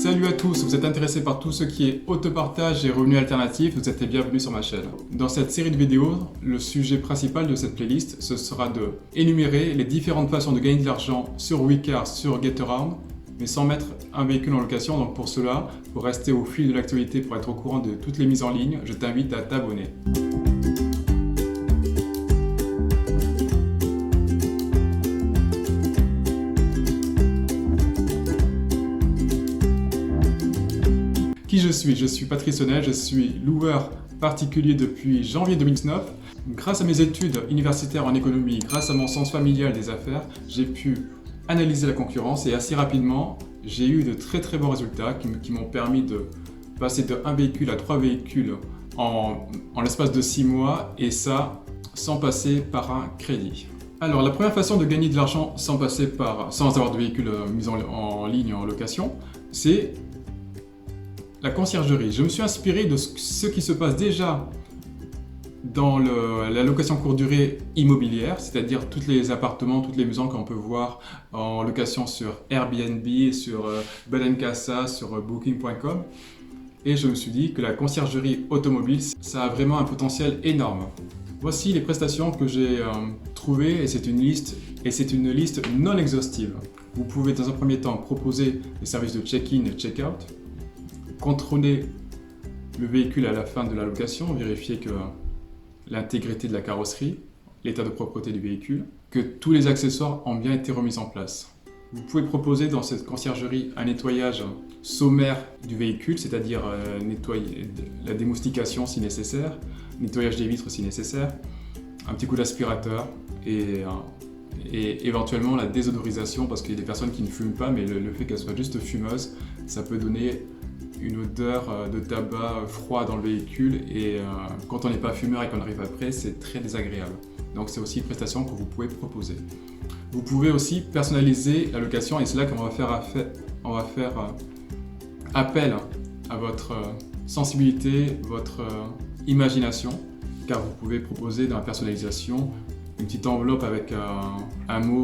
Salut à tous, vous êtes intéressés par tout ce qui est autopartage et revenus alternatifs, vous êtes les bienvenus sur ma chaîne. Dans cette série de vidéos, le sujet principal de cette playlist, ce sera de énumérer les différentes façons de gagner de l'argent sur Wecar, sur Getaround, mais sans mettre un véhicule en location. Donc pour cela, pour rester au fil de l'actualité, pour être au courant de toutes les mises en ligne, je t'invite à t'abonner. Qui je suis? Je suis Patrice Honnel, je suis loueur particulier depuis janvier 2019. Grâce à mes études universitaires en économie, grâce à mon sens familial des affaires, j'ai pu analyser la concurrence et assez rapidement, j'ai eu de très bons résultats qui m'ont permis de passer de 1 véhicule à 3 véhicules en l'espace de 6 mois, et ça sans passer par un crédit. Alors la première façon de gagner de l'argent sans avoir de véhicule mis en ligne en location, c'est la conciergerie. Je me suis inspiré de ce qui se passe déjà dans la location courte durée immobilière, c'est-à-dire tous les appartements, toutes les maisons qu'on peut voir en location sur Airbnb, sur Bed&Casa, sur Booking.com. Et je me suis dit que la conciergerie automobile, ça a vraiment un potentiel énorme. Voici les prestations que j'ai trouvées, et c'est une liste non exhaustive. Vous pouvez dans un premier temps proposer les services de check-in et check-out, contrôler le véhicule à la fin de la location, vérifier que l'intégrité de la carrosserie, l'état de propreté du véhicule, que tous les accessoires ont bien été remis en place. Vous pouvez proposer dans cette conciergerie un nettoyage sommaire du véhicule, c'est-à-dire nettoyer la démoustication si nécessaire, nettoyage des vitres si nécessaire, un petit coup d'aspirateur et éventuellement la désodorisation, parce qu'il y a des personnes qui ne fument pas, mais le fait qu'elles soient juste fumeuses, ça peut donner une odeur de tabac froid dans le véhicule, et quand on n'est pas fumeur et qu'on arrive après, c'est très désagréable. Donc c'est aussi une prestation que vous pouvez proposer. Vous pouvez aussi personnaliser la location, et c'est là qu'on va faire appel à votre sensibilité, votre imagination, car vous pouvez proposer dans la personnalisation une petite enveloppe avec un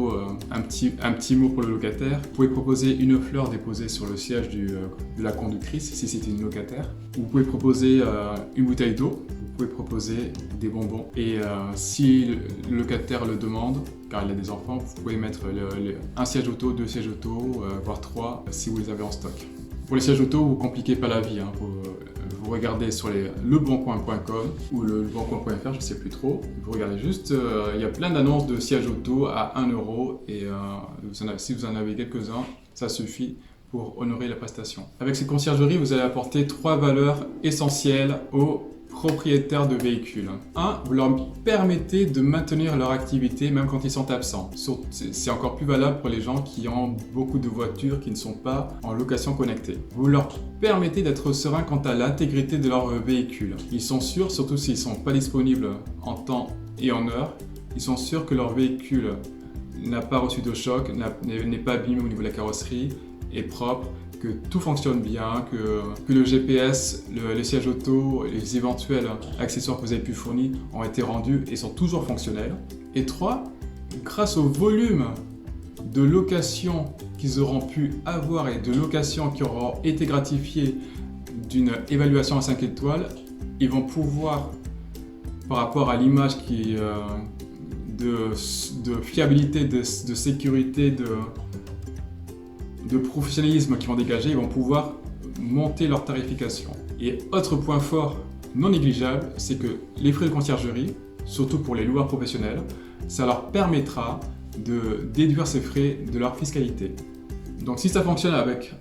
petit mot pour le locataire. Vous pouvez proposer une fleur déposée sur le siège de la conductrice si c'est une locataire. Vous pouvez proposer une bouteille d'eau. Vous pouvez proposer des bonbons. Et si le locataire le demande, car il a des enfants, vous pouvez mettre un siège auto, 2 sièges auto, voire 3 si vous les avez en stock. Pour les sièges auto, vous ne compliquez pas la vie. Vous regardez sur leboncoin.com ou leboncoin.fr, je ne sais plus trop. Vous regardez juste, il y a plein d'annonces de sièges auto à 1 € et si vous en avez quelques-uns, ça suffit pour honorer la prestation. Avec ces conciergeries, vous allez apporter 3 valeurs essentielles aux propriétaires de véhicules. 1. Vous leur permettez de maintenir leur activité même quand ils sont absents. C'est encore plus valable pour les gens qui ont beaucoup de voitures qui ne sont pas en location connectée. Vous leur permettez d'être sereins quant à l'intégrité de leur véhicule. Ils sont sûrs, surtout s'ils ne sont pas disponibles en temps et en heure, ils sont sûrs que leur véhicule n'a pas reçu de choc, n'est pas abîmé au niveau de la carrosserie, est propre, que tout fonctionne bien, que le GPS, les sièges auto, les éventuels accessoires que vous avez pu fournir ont été rendus et sont toujours fonctionnels. Et 3, grâce au volume de locations qu'ils auront pu avoir et de locations qui auront été gratifiées d'une évaluation à 5 étoiles, ils vont pouvoir, par rapport à l'image de fiabilité, de sécurité, de professionnalisme qu'ils vont dégager, ils vont pouvoir monter leur tarification. Et autre point fort non négligeable, c'est que les frais de conciergerie, surtout pour les loueurs professionnels, ça leur permettra de déduire ces frais de leur fiscalité. Donc si ça fonctionne avec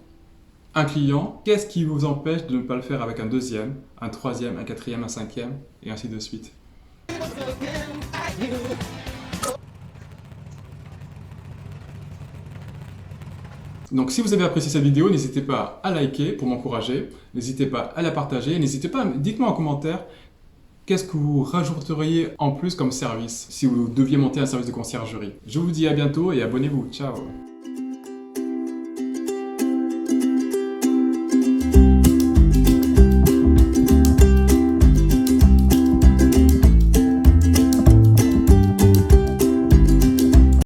un client, qu'est-ce qui vous empêche de ne pas le faire avec un deuxième, un troisième, un quatrième, un cinquième, et ainsi de suite? Donc si vous avez apprécié cette vidéo, n'hésitez pas à liker pour m'encourager, n'hésitez pas à la partager, n'hésitez pas, dites-moi en commentaire qu'est-ce que vous rajouteriez en plus comme service si vous deviez monter un service de conciergerie. Je vous dis à bientôt et abonnez-vous, ciao!